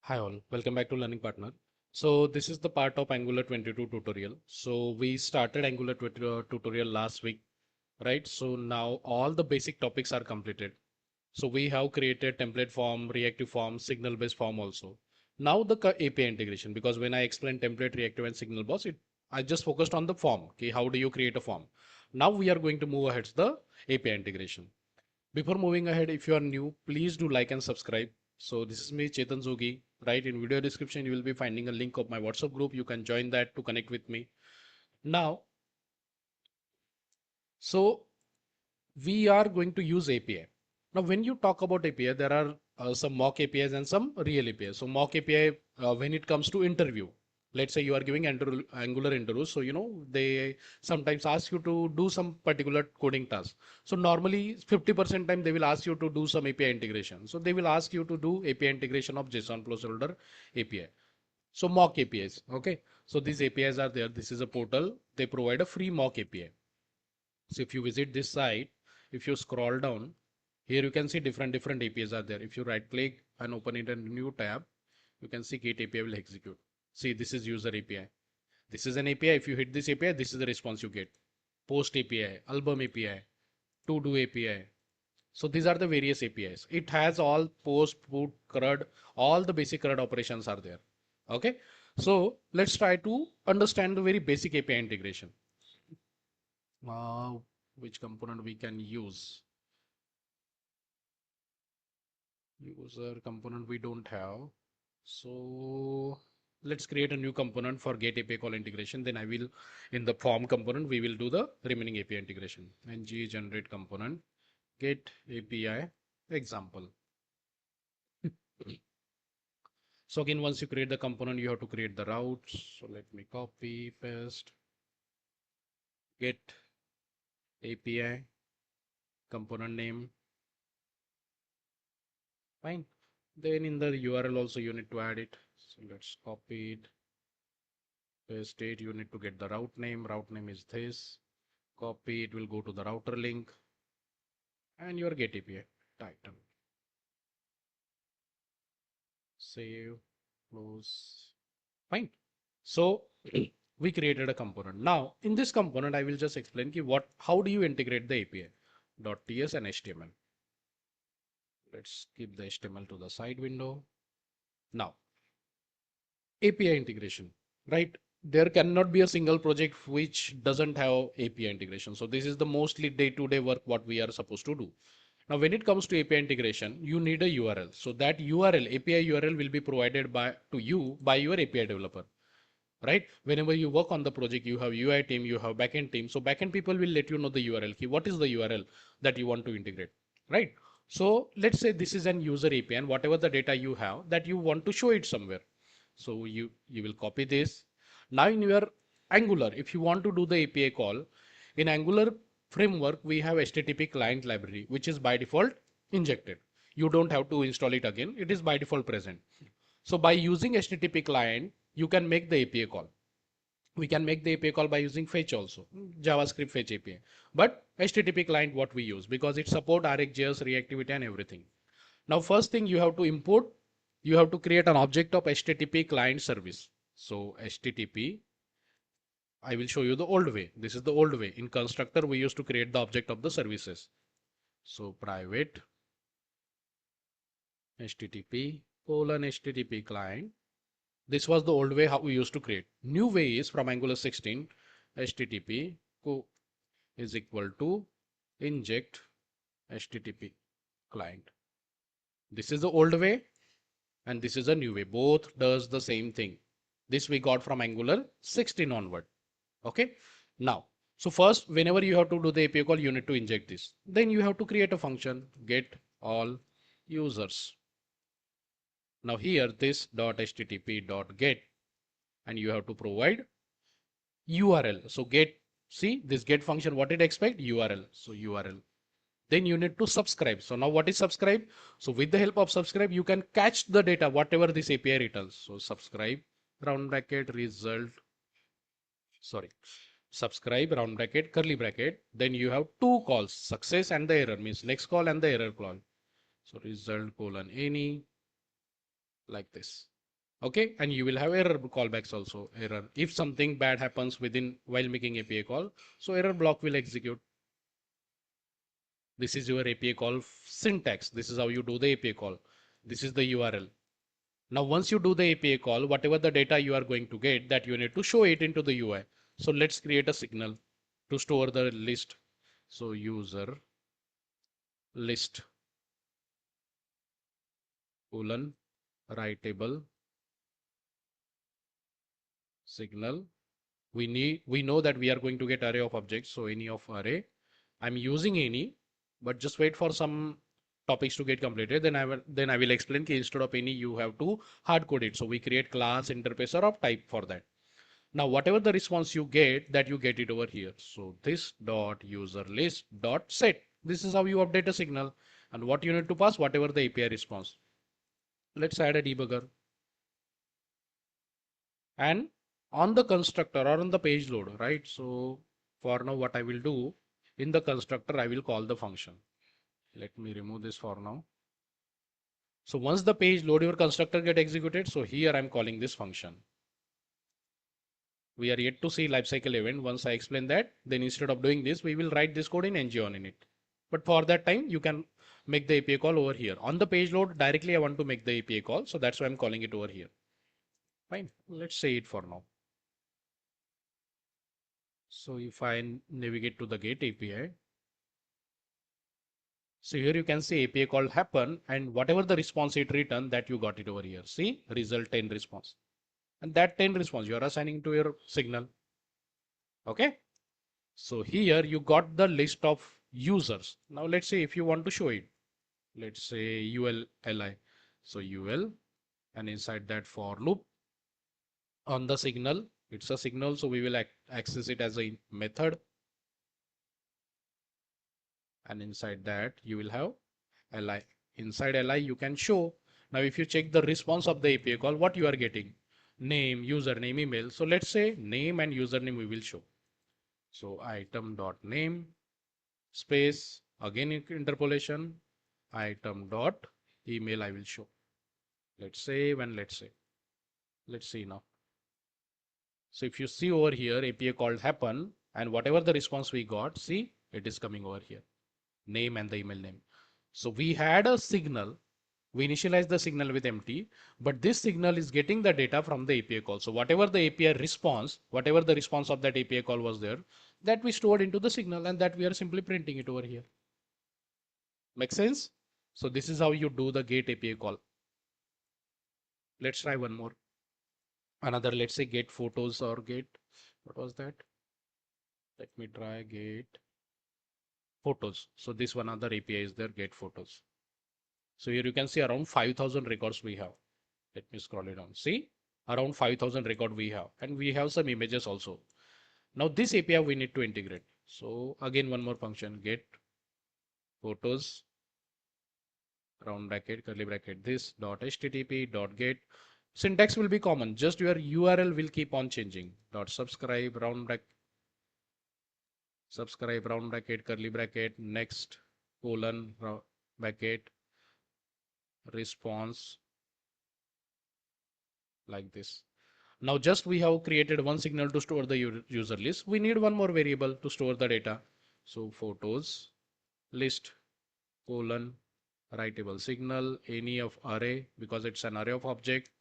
Hi all, welcome back to Learning Partner. So this is the part of Angular 22 tutorial. So we started Angular 20, tutorial last week, right? So now all the basic topics are completed. So we have created template form, reactive form, signal based form also. Now the API integration, because when I explained template, reactive and signal boss, I just focused on the form. Okay, how do you create a form? Now we are going to move ahead to the API integration. Before moving ahead, if you are new, please do like and subscribe. So this is me, Chetan Zogi. Right in video description, you will be finding a link of my WhatsApp group. You can join that to connect with me. Now, so we are going to use API. Now, when you talk about API, there are some mock APIs and some real APIs. So mock API, when it comes to interview, let's say you are giving Angular interviews. So, they sometimes ask you to do some particular coding task. So normally 50% time they will ask you to do some API integration. So they will ask you to do API integration of JsonPlaceHolder API. So mock APIs. Okay. So these APIs are there. This is a portal. They provide a free mock API. So if you visit this site, if you scroll down, here you can see different APIs are there. If you right click and open it in a new tab, you can see Git API will execute. See, this is user API. This is an API. If you hit this API, this is the response you get. Post API, album API, to do API. So these are the various APIs. It has all post, put, CRUD, all the basic CRUD operations are there. Okay. So let's try to understand the very basic API integration. Uh, which component we can use? User component we don't have. So let's create a new component for get API call integration. Then I will, in the form component, we will do the remaining API integration. ng generate component, get API example. So again, once you create the component, you have to create the routes. So let me copy, paste, get API, component name, fine. Then in the URL also you need to add it. So let's copy it, paste it. You need to get the route name. Route name is this. Copy, it will go to the router link and your get API title. Save, close, fine. So we created a component. Now in this component, I will just explain how do you integrate the API .ts and HTML. Let's keep the HTML to the side window. Now API integration, right? There cannot be a single project which doesn't have API integration. So this is the mostly day-to-day work what we are supposed to do. Now, when it comes to API integration, you need a URL. So that URL, API URL will be provided to you by your API developer, right? Whenever you work on the project, you have UI team, you have backend team. So backend people will let you know the URL key. What is the URL that you want to integrate, right? So let's say this is an user API and whatever the data you have that you want to show it somewhere. So you will copy this. Now in your Angular, if you want to do the API call, in Angular framework, we have HTTP client library, which is by default injected. You don't have to install it again. It is by default present. So by using HTTP client, you can make the API call. We can make the API call by using fetch also, JavaScript fetch API. But HTTP client what we use because it support RxJS, reactivity and everything. Now first thing you have to import, you have to create an object of HTTP client service. So HTTP, I will show you the old way. This is the old way. In constructor, we used to create the object of the services. So private HTTP colon HTTP client. This was the old way how we used to create. New way is from Angular 16, HTTP is equal to inject HTTP client. This is the old way and this is a new way. Both does the same thing. This we got from Angular 16 onward. Okay. Now, so first, whenever you have to do the API call, you need to inject this. Then you have to create a function, get all users. Now here, this .http.get, and you have to provide URL. So get, see this get function, what it expect? URL. So URL. Then you need to subscribe. So now what is subscribe? So with the help of subscribe, you can catch the data, whatever this API returns. So subscribe, round bracket, result, sorry, subscribe, round bracket, curly bracket. Then you have two calls, success and the error, means next call and the error call. So result colon any, like this. Okay, and you will have error callbacks also. Error if something bad happens within while making API call, so error block will execute. This is your API call syntax. This is how you do the API call. This is the URL. Now once you do the API call, whatever the data you are going to get, that you need to show it into the UI. So let's create a signal to store the list. So user list colon writable signal. We know that we are going to get array of objects, so any of array. I'm using any, but just wait for some topics to get completed, then I will explain that instead of any you have to hard code it. So we create class interfacer of type for that. Now whatever the response you get, that you get it over here. So this dot user list dot set, this is how you update a signal. And what you need to pass, whatever the API response. Let's add a debugger. And on the constructor or on the page load, right? So for now, what I will do, in the constructor, I will call the function. Let me remove this for now. So once the page load, your constructor get executed. So here I'm calling this function. We are yet to see lifecycle event. Once I explain that, then instead of doing this, we will write this code in ng-on in it. But for that time, you can make the API call over here. On the page load, directly I want to make the API call. So that's why I'm calling it over here. Fine. Let's say it for now. So if I navigate to the Gate API, so here you can see API call happen, and whatever the response it return, that you got it over here. See result 10 response, and that 10 response you are assigning to your signal. Okay. So here you got the list of users. Now let's say if you want to show it, let's say ULLI. So UL, and inside that for loop on the signal, it's a signal. So we will access it as a method. And inside that you will have li. Inside li you can show. Now if you check the response of the API call, what you are getting, name, username, email. So let's say name and username we will show. So item dot name space, again interpolation, item dot email I will show. Let's say when, let's see now. So if you see over here, API call happen, and whatever the response we got, see it is coming over here, name and the email name. So we had a signal, we initialize the signal with empty, but this signal is getting the data from the API call. So whatever the API response, whatever the response of that API call was there, that we stored into the signal, and that we are simply printing it over here. Make sense? So this is how you do the Gate API call. Let's try one more. Another, let's say get photos or get, what was that? Let me try get photos. So this one other API is there, get photos. So here you can see around 5,000 records we have. Let me scroll it down. See, around 5,000 record we have, and we have some images also. Now this API we need to integrate. So again, one more function, get photos, round bracket, curly bracket, this dot http dot get. Syntax will be common, just your URL will keep on changing. Dot subscribe, round bracket, subscribe, round bracket, curly bracket, next, colon, bracket, response, like this. Now just we have created one signal to store the user list. We need one more variable to store the data. So photos list colon writable signal any of array, because it's an array of object.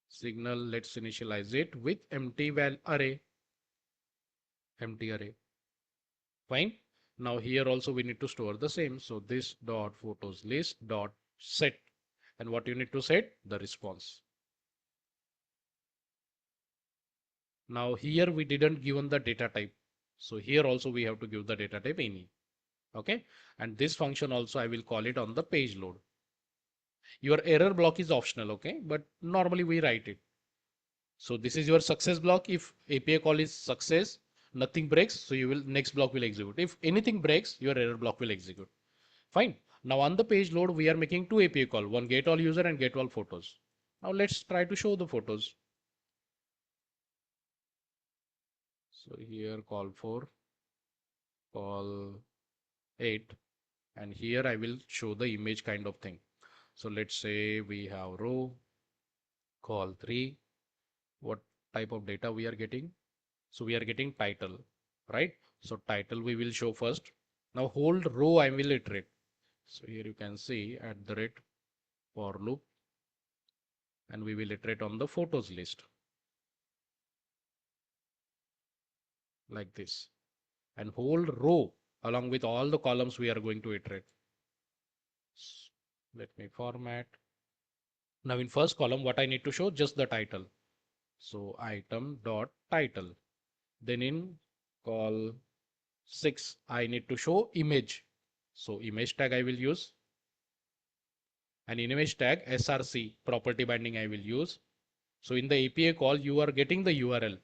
Signal, let's initialize it with empty val array, empty array. Fine. Now here also we need to store the same. So this dot photos list dot set, and what you need to set, the response. Now here we didn't given the data type. So here also we have to give the data type any. Okay. And this function also I will call it on the page load. Your error block is optional. Okay. But normally we write it. So this is your success block. If API call is success, nothing breaks. So you will, next block will execute. If anything breaks, your error block will execute. Fine. Now on the page load, we are making two API call, one get all user and get all photos. Now let's try to show the photos. So here call 4, call 8, and here I will show the image kind of thing. So let's say we have row, call 3. What type of data we are getting? So we are getting title, right? So title we will show first. Now hold row I will iterate. So here you can see at the rate for loop, and we will iterate on the photos list like this. And hold row along with all the columns we are going to iterate. Let me format. Now in first column, what I need to show? Just the title. So item dot title. Then in call 6, I need to show image. So image tag I will use. And in image tag src property binding I will use. So in the API call, you are getting the URL.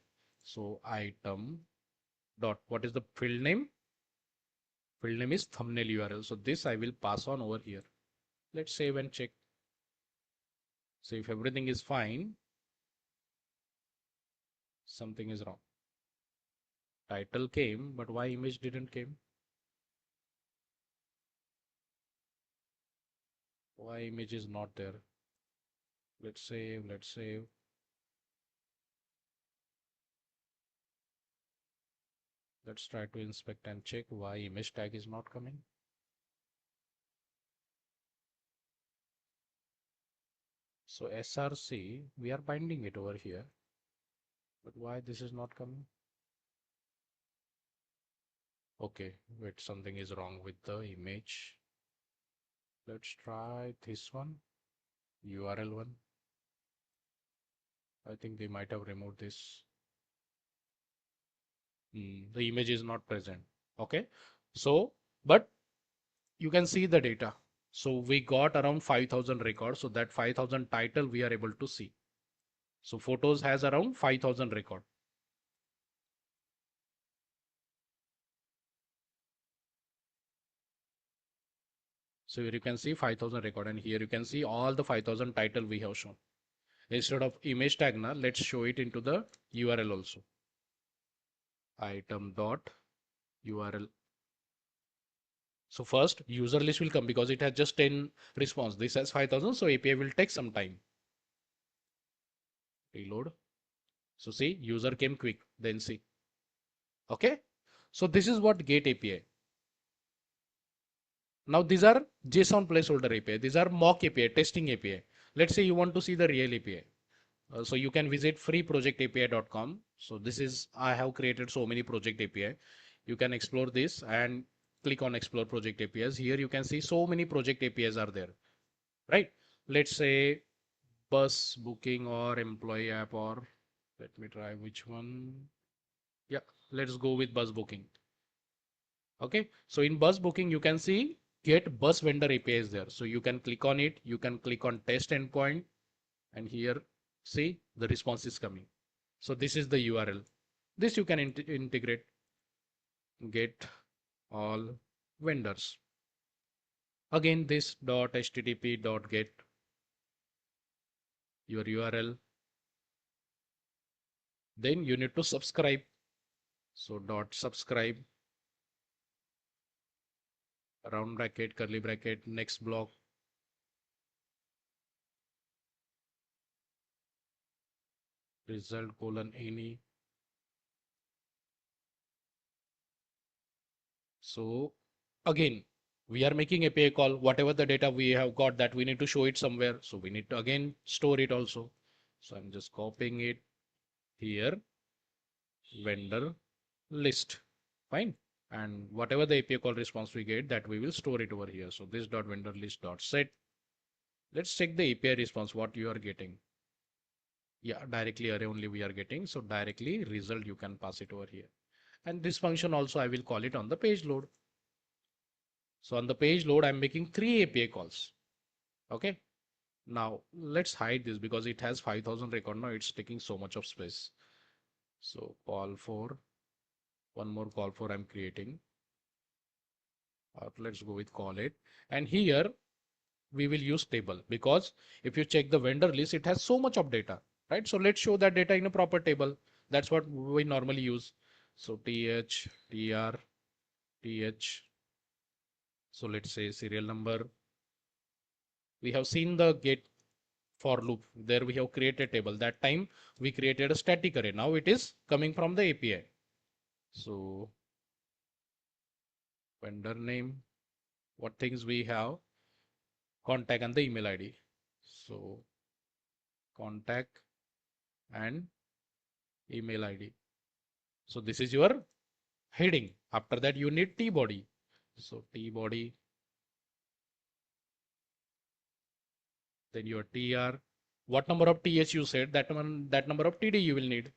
So item dot, what is the field name? Field name is thumbnail URL. So this I will pass on over here. Let's save and check. So if everything is fine, something is wrong. Title came, but why image didn't came? Why image is not there? Let's save, let's save. Let's try to inspect and check why image tag is not coming. So src, we are binding it over here, but why this is not coming? Okay, wait, something is wrong with the image. Let's try this one, URL one. I think they might have removed this. The image is not present. Okay, so, but you can see the data. So we got around 5,000 records. So that 5,000 title we are able to see. So photos has around 5,000 record. So here you can see 5,000 record, and here you can see all the 5,000 title we have shown. Instead of image tag now, let's show it into the URL also. Item dot URL. So first user list will come because it has just 10 response. This has 5,000. So API will take some time. Reload. So see, user came quick, then see. Okay. So this is what GET API. Now these are JSON placeholder API. These are mock API, testing API. Let's say you want to see the real API. So you can visit freeprojectapi.com. So this is, I have created so many project API. You can explore this and click on explore project APIs. Here you can see so many project APIs are there, right? Let's say bus booking or employee app, or let me try which one. Yeah, let's go with bus booking. Okay, so in bus booking, you can see get bus vendor APIs there. So you can click on it. You can click on test endpoint, and here see the response is coming. So this is the URL. This you can integrate, get all vendors. Again, this .http .get your URL. Then you need to subscribe. So .subscribe, round bracket, curly bracket, next block. Result colon any. So again, we are making API call. Whatever the data we have got, that we need to show it somewhere. So we need to again store it also. So I'm just copying it here, vendor list. Fine. And whatever the API call response we get, that we will store it over here. So this dot vendor list dot set. Let's check the API response, what you are getting. Yeah, directly array only we are getting. So directly result, you can pass it over here. And this function also I will call it on the page load. So on the page load, I'm making 3 API calls. Okay. Now let's hide this because it has 5,000 record. Now it's taking so much of space. So call for one more call for I'm creating. Let's go with call it. And here we will use table, because if you check the vendor list, it has so much of data, right? So let's show that data in a proper table. That's what we normally use. So th, tr, th. So let's say serial number, We have seen the get for loop. There we have created table. That time we created a static array. Now it is coming from the API. So vendor name, what things we have, contact and the email ID. So contact and email ID. So this is your heading. After that you need T body. So T body, then your TR. What number of TH you said, that number of TD you will need.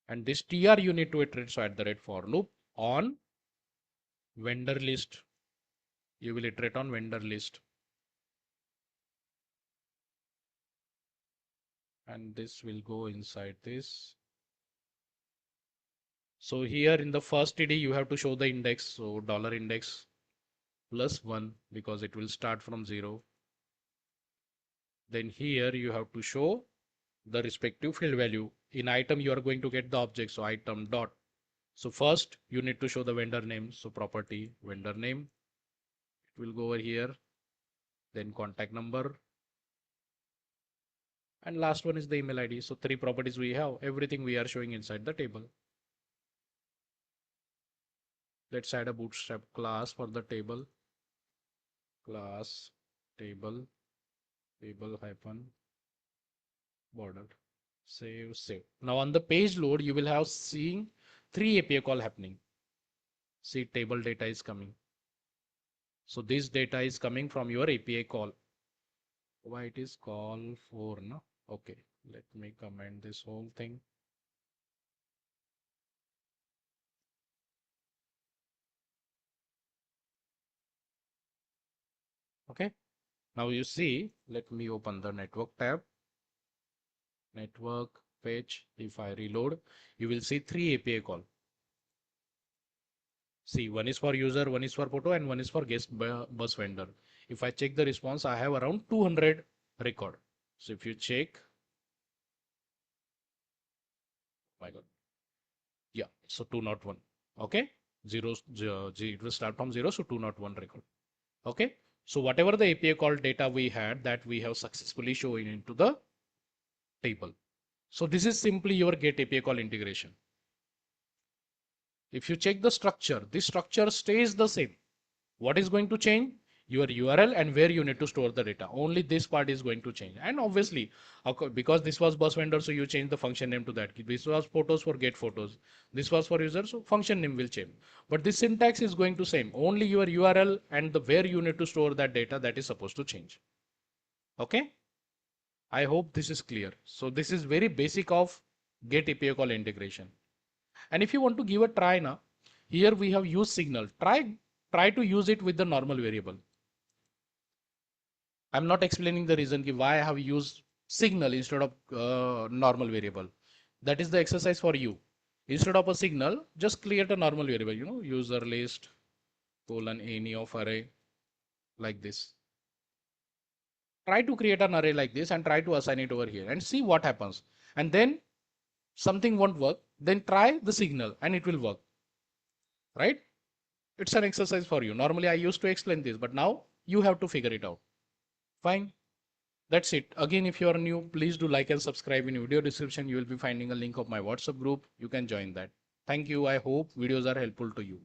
And this TR you need to iterate. So at the rate for loop on vendor list. You will iterate on vendor list. And this will go inside this. So here in the first TD you have to show the index. So $index plus 1 because it will start from 0. Then here you have to show the respective field value. In item you are going to get the object. So item dot. So first you need to show the vendor name. So property vendor name. It will go over here. Then contact number. And last one is the email ID. So 3 properties we have. Everything we are showing inside the table. Let's add a bootstrap class for the table. Class table hyphen border. Save. Now on the page load, you will have seeing 3 API call happening. See, table data is coming. So this data is coming from your API call. Why it is call for, no? Okay, let me comment this whole thing. Okay, now you see, let me open the network tab. Network page. If I reload, you will see 3 API call. See, one is for user, one is for photo, and one is for guest bus vendor. If I check the response, I have around 200 record. So if you check, my God, yeah, so 201. Okay, it will start from 0, so 201 record. Okay, so whatever the API call data we had, that we have successfully shown into the table. So this is simply your get API call integration. If you check the structure, this structure stays the same. What is going to change? Your URL and where you need to store the data. Only this part is going to change. And obviously, because this was bus vendor, so you change the function name to that. This was photos for get photos. This was for user, so function name will change. But this syntax is going to same. Only your URL and the where you need to store that data, that is supposed to change. Okay. I hope this is clear. So this is very basic of get API call integration. And if you want to give a try now, here we have used signal. Try to use it with the normal variable. I'm not explaining the reason why I have used signal instead of normal variable. That is the exercise for you. Instead of a signal, just create a normal variable, user list colon any of array like this. Try to create an array like this and try to assign it over here and see what happens. And then something won't work, then try the signal and it will work. Right? It's an exercise for you. Normally I used to explain this, but now you have to figure it out. Fine. That's it. Again, if you are new, please do like and subscribe. In video description, you will be finding a link of my WhatsApp group. You can join that. Thank you. I hope videos are helpful to you.